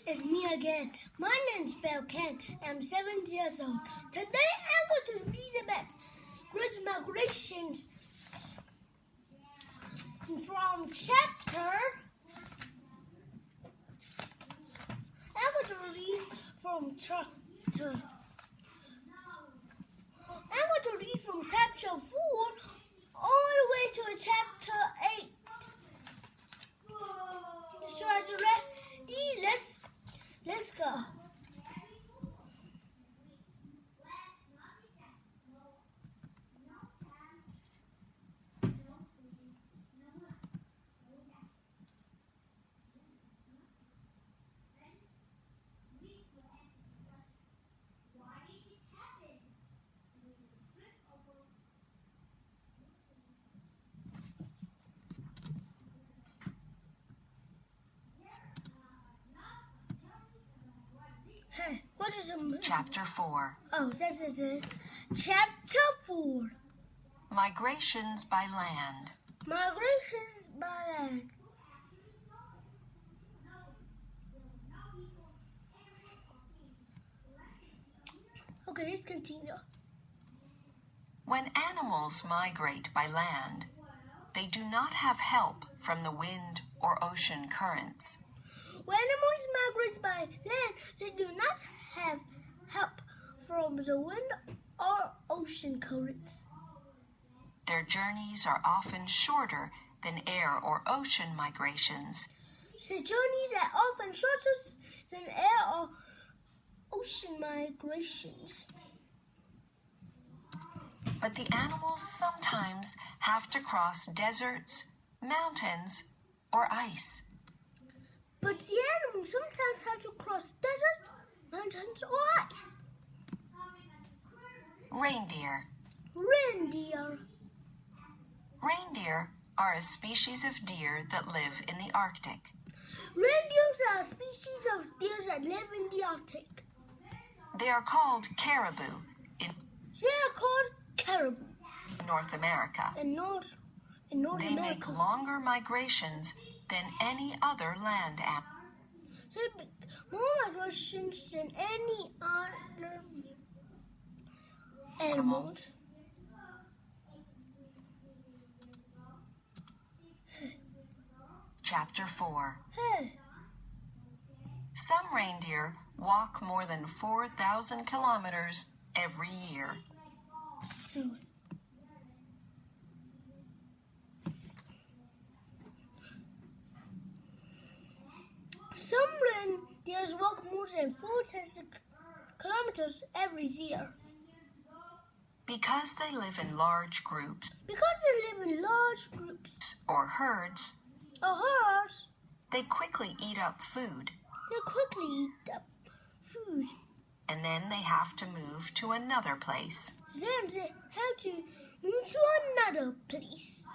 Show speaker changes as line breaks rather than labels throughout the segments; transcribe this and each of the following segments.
it's me again. My name's Khang. I'm 7 years old. Today I'm going to read about Great Migrations from chapter. I'm going to read from chapter. I'm going to read from chapter 4 all the way to chapter 8. So as ready, let's go. Hey, what is it?
Chapter 4.
Oh, this is Chapter 4.
Migrations by land.
Migrations by land. Okay, let's continue.
When animals migrate by land, they do not have help from the wind or ocean currents.
When animals migrate by land, they do not have help from the wind or ocean currents.
Their journeys are often shorter than air or ocean migrations.
The journeys are often shorter than air or ocean migrations.
But the animals sometimes have to cross deserts, mountains, or ice.
But the animals sometimes have to cross deserts, mountains, or ice.
Reindeer.
Reindeer.
Reindeer are a species of deer that live in the Arctic.
Reindeers are a species of deer that live in the Arctic.
They are called caribou in
They are called caribou
North America.
in North
They
America.
make longer migrations than any other land animal.
They make more migrations than any other animals.
Chapter 4.
Hey,
Some reindeer walk more than 4,000 kilometers every year.
some reindeers walk more than 4,000 kilometers every year.
Because they live in large groups
Because they live in large groups
or herds,
or herds,
they quickly eat up food,
they quickly eat up food.
and then they have to move to another place.
Then they have to move to another place.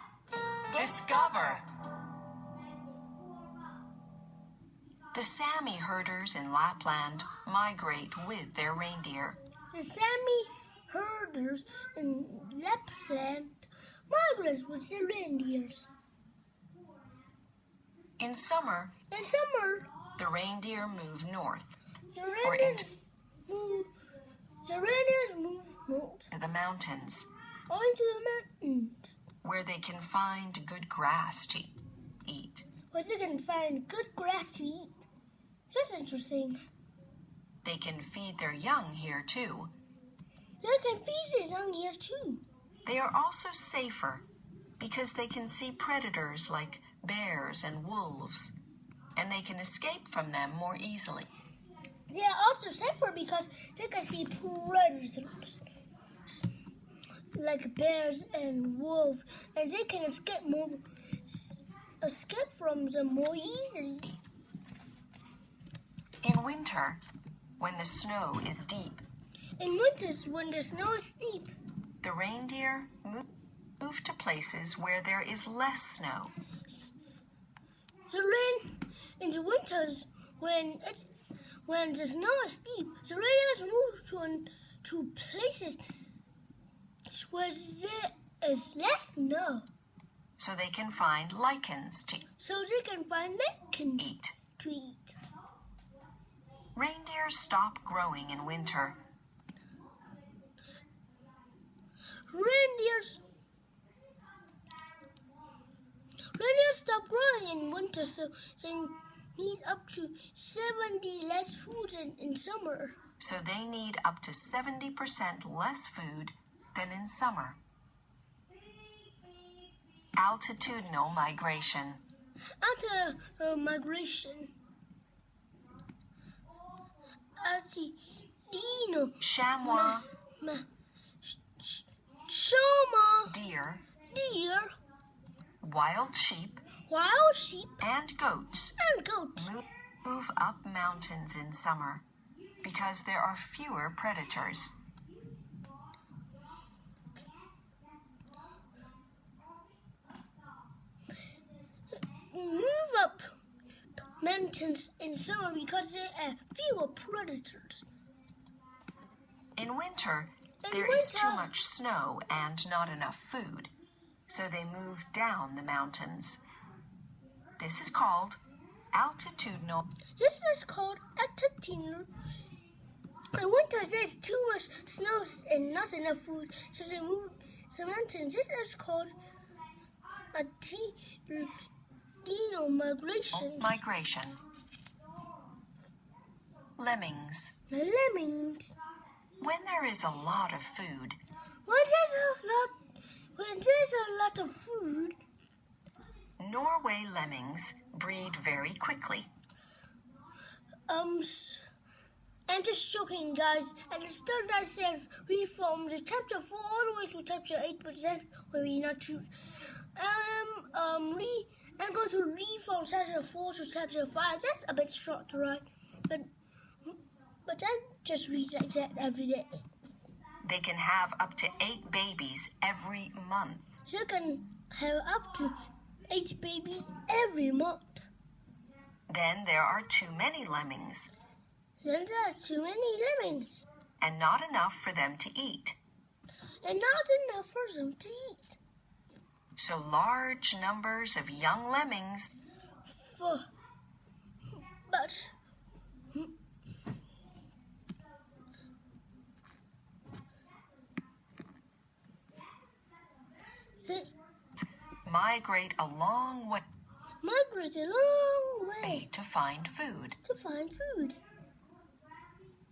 Discover! The Sami herders in Lapland migrate with their reindeer.
The Sami herders in Lapland migrate with the reindeers.
In summer,
In summer,
the reindeer move north
the
or
reindeers
into
move north
the mountains,
or into the mountains,
where they can find good grass to eat.
where they can find good grass to eat. That's interesting.
They can feed their young here too.
They can feed their young here too.
They are also safer because they can see predators like bears and wolves, and they can escape from them more easily.
They are also safer because they can see predators like bears and wolves, and they can escape from them more easily.
In winter, when the snow is deep,
In winters, when the snow is deep,
the reindeer move to places where there is less snow.
in the winters, when the snow is deep, the reindeers move to places where there is less snow,
so they can find lichens to
so they can find lichens
eat.
to eat.
flowers stop growing in winter.
Reindeers stop growing in winter, so they need up to 70 less food in summer.
So they need up to 70% less food than in summer. Altitudinal migration.
Migration.
Chamois.
Shama.
Deer.
Wild
sheep.
And
goats. Move up mountains in summer because there are fewer predators.
Move up mountains in summer because there are fewer predators.
In winter, there is too much snow and not enough food, so they move down the mountains. This is called altitudinal.
In winter, there's too much snow and not enough food, so they move the mountains. This is called altitudinal migration.
Lemmings. When there is a lot of food.
When there's a lot of food.
Norway lemmings breed very quickly.
I'm just joking, guys. At the start, I said read from the chapter 4 all the way to chapter 8, but that's where we not choose. I'm going to read from chapter 4 to chapter 5. That's a bit short to write, but I just read like that every day.
They can have up to 8 babies every month.
They can have up to 8 babies every month.
Then there are too many lemmings. And not enough for them to eat. So large numbers of young lemmings.
They
migrate a long way. To find food.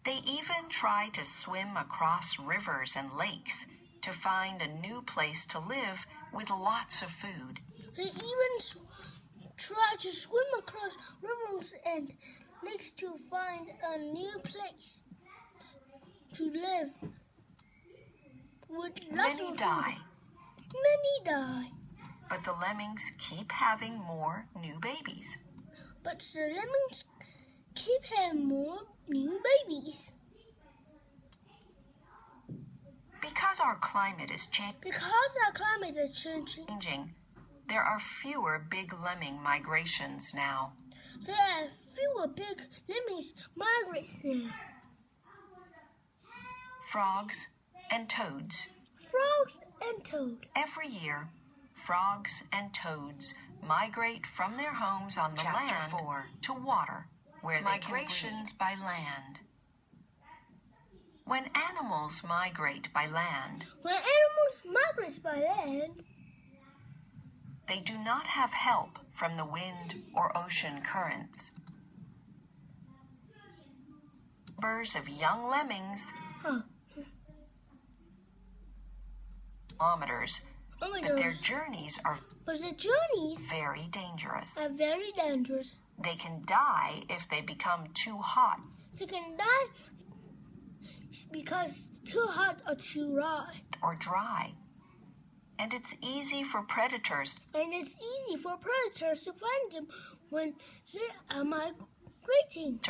They even try to swim across rivers and lakes to find a new place to live with lots of food.
They even try to swim across rivers and lakes to find a new place to live with lots of food. Many die.
But the lemmings keep having more new babies. Because our climate is changing, there are fewer big lemming migrations now.
There are fewer big lemmings migrates now.
Frogs and toads. Every year, frogs and toads migrate from their homes on the land to water, where migrations by land. When animals migrate by land, they do not have help from the wind or ocean currents. Numbers of young lemmings kilometers, but their journeys are very dangerous. They can die if they become too hot.
They can die because too hot or too
dry. And it's easy for predators
to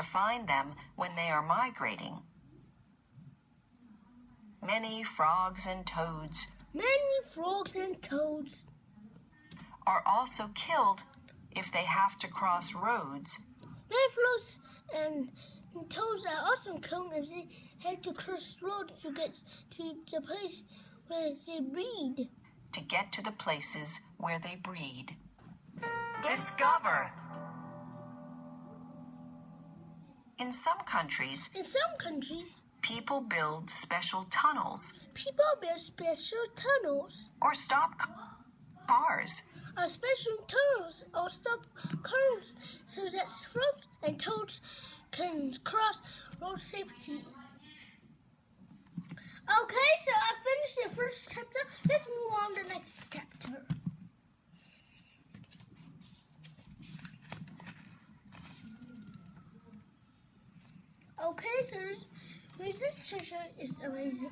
find them when they are migrating.
Many frogs and toads are also killed if they have to cross roads.
Many frogs and toads are also killed if they have to cross roads to get to the place where they breed.
Discover. In some countries, people build special tunnels or stop cars.
Special tunnels or stop cars so that frogs and toads can cross road safely. Okay, so I finished the first chapter. Let's move on to the next chapter. Okay, so this chapter is amazing.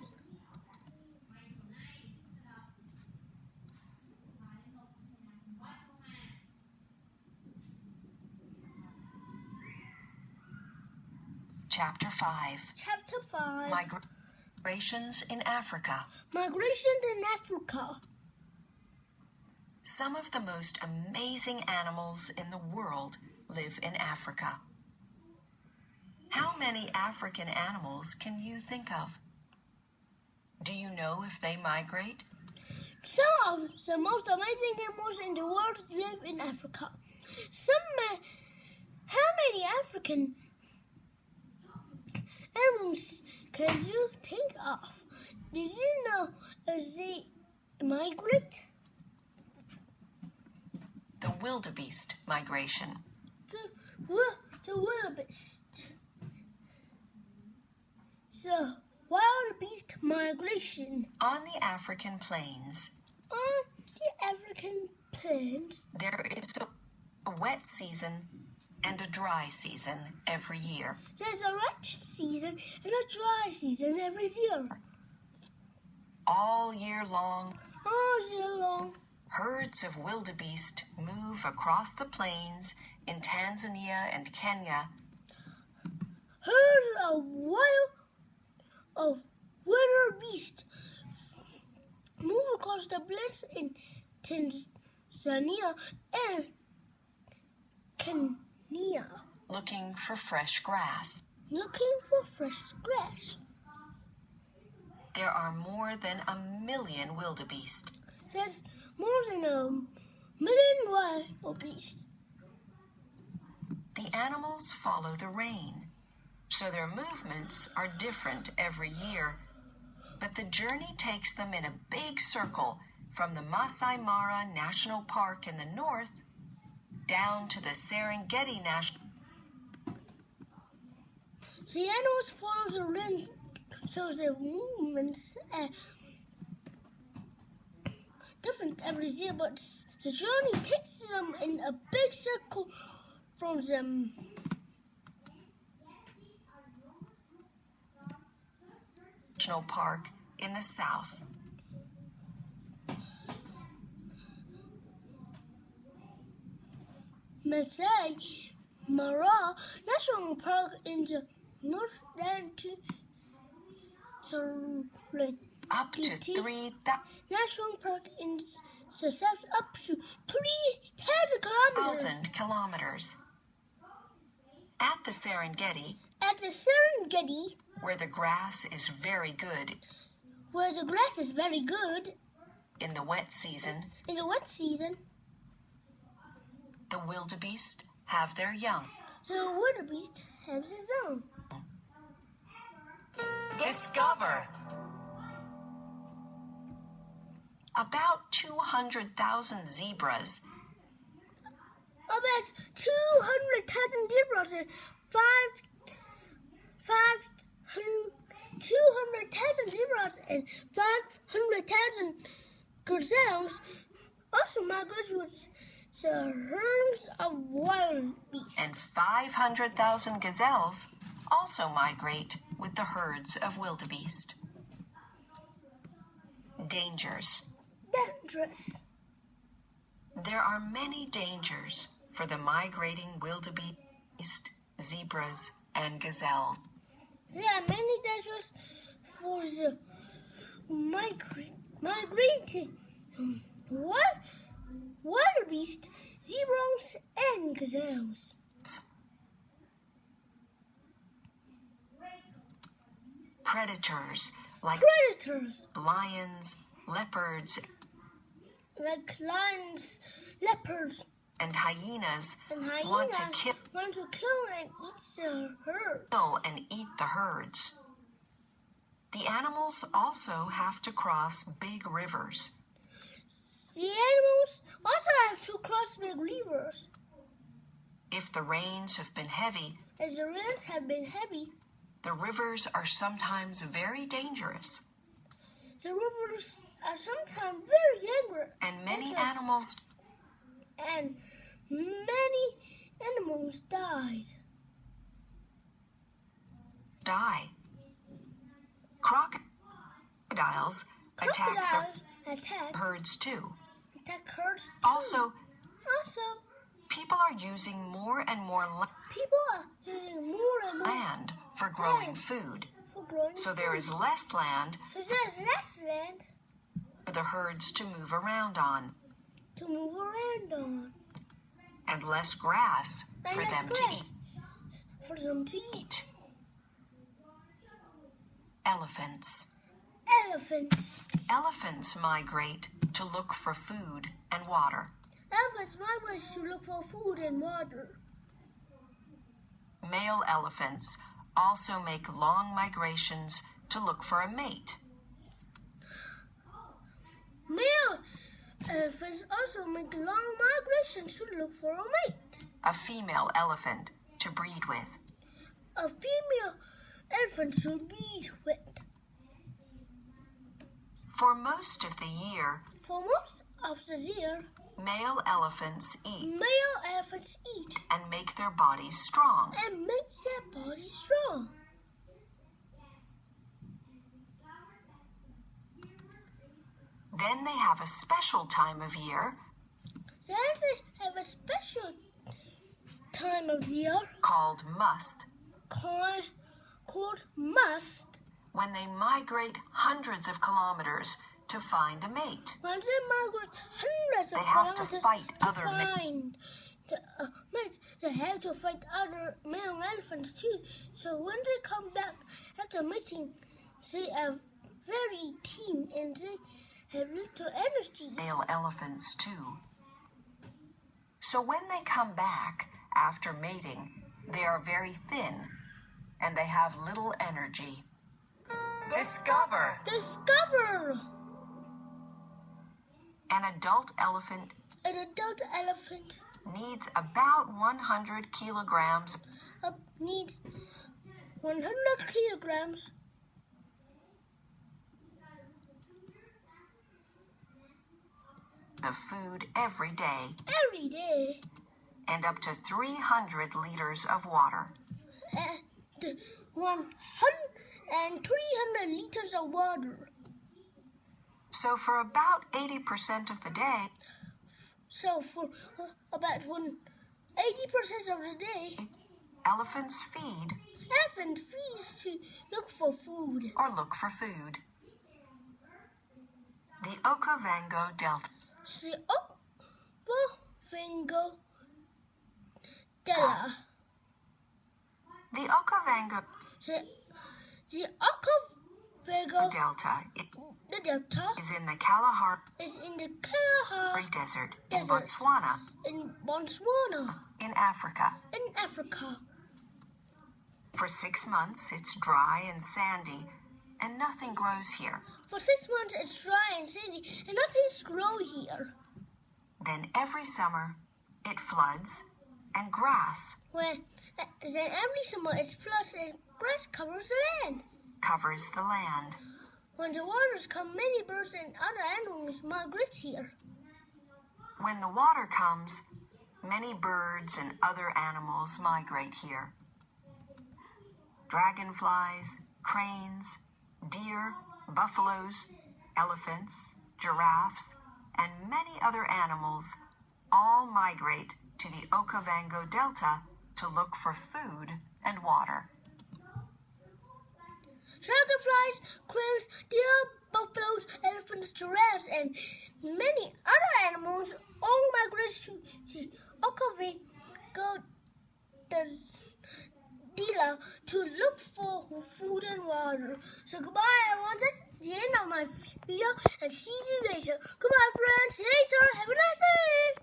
Chapter 5.
Chapter 5.
Migrations in Africa.
Migrations in Africa.
Some of the most amazing animals in the world live in Africa. How many African animals can you think of? Do you know if they migrate?
Some of the most amazing animals in the world live in Africa. How many African animals can you think of? Did you know they migrate?
The wildebeest migration.
The wildebeest. The wildebeest migration.
On the African plains. There is a wet season and a dry season every year.
There's a wet season and a dry season every year.
All year long.
All year long.
Herds of wildebeest move across the plains in Tanzania and Kenya.
Herds of wildebeest move across the plains in Tanzania and Kenya.
Looking for fresh grass. There are more than 1 million wildebeest.
There's more than 1 million wildebeest.
The animals follow the rain, so their movements are different every year. But the journey takes them in a big circle from the Masai Mara National Park in the north down to the Serengeti National.
The animals follow the rain, so their movements are different every year, but the journey takes them in a big circle from the
National Park in the south.
Masai Mara National Park in the north and to
up to 3,000
National Park in the south up to 3,000
kilometers. At the Serengeti, where the grass is very good, in the wet season, the wildebeest have their young. Discover. About 200,000 zebras.
About 200,000 zebras and 200,000 zebras and 500,000 gazelles also migrate with the herds of wildebeest.
And 500,000 gazelles also migrate with the herds of wildebeest. Dangers. There are many dangers for the migrating wildebeest, zebras, and gazelles.
There are many dangers for the migrating wildebeest, zebras, and gazelles.
Predators like lions, leopards,
and hyenas
want to kill
want to kill and eat the herd.
Kill and eat the herds. The animals also have to cross big rivers.
The animals also have to cross big rivers.
If the rains have been heavy,
If the rains have been heavy,
the rivers are sometimes very dangerous.
the rivers are sometimes very dangerous.
And many animals die. Crocodiles attack the herds too. Also, people are using more and more land for growing food. So there is less land for the herds to move around on. And less grass for them to eat. Elephants. Elephants migrate to look for food and water.
Elephants migrate to look for food and water.
Male elephants also make long migrations to look for a mate.
Male elephants also make long migrations to look for a mate.
A female elephant to breed with.
A female elephant to breed with.
For most of the year, male elephants eat and make their bodies strong. Then they have a special time of year called must.
Called must.
When they migrate hundreds of kilometers to find a mate.
When they migrate hundreds of
They have to
kilometers
fight
to
other
find mates. They have to fight other male elephants too. So when they come back after mating, they are very thin and they have little energy.
Male elephants too. So when they come back after mating, they are very thin and they have little energy. Discover! An adult elephant needs about 100 kilograms
of
food every day. And up to 300 liters of water.
And 300 liters of water.
So for about 80% of the day, elephants feed
to look for food.
The Okavango Delta. The Okavango Delta is in the Kalahari Desert in Botswana. In Africa. For 6 months, it's dry and sandy, and nothing grows here.
For 6 months, it's dry and sandy, and nothing's grow here.
Then every summer, it floods, and grass
then every summer, it floods and grass covers the land. When the waters come, many birds and other animals migrate here.
When the water comes, many birds and other animals migrate here. Dragonflies, cranes, deer, buffaloes, elephants, giraffes, and many other animals all migrate to the Okavango Delta to look for food and water.
Dragonflies, cranes, deer, buffaloes, elephants, giraffes, and many other animals all migrate to the Okavango Delta to look for food and water. So goodbye, everyone. That's the end of my video, and see you later. Goodbye, friends. See you later. Have a nice day.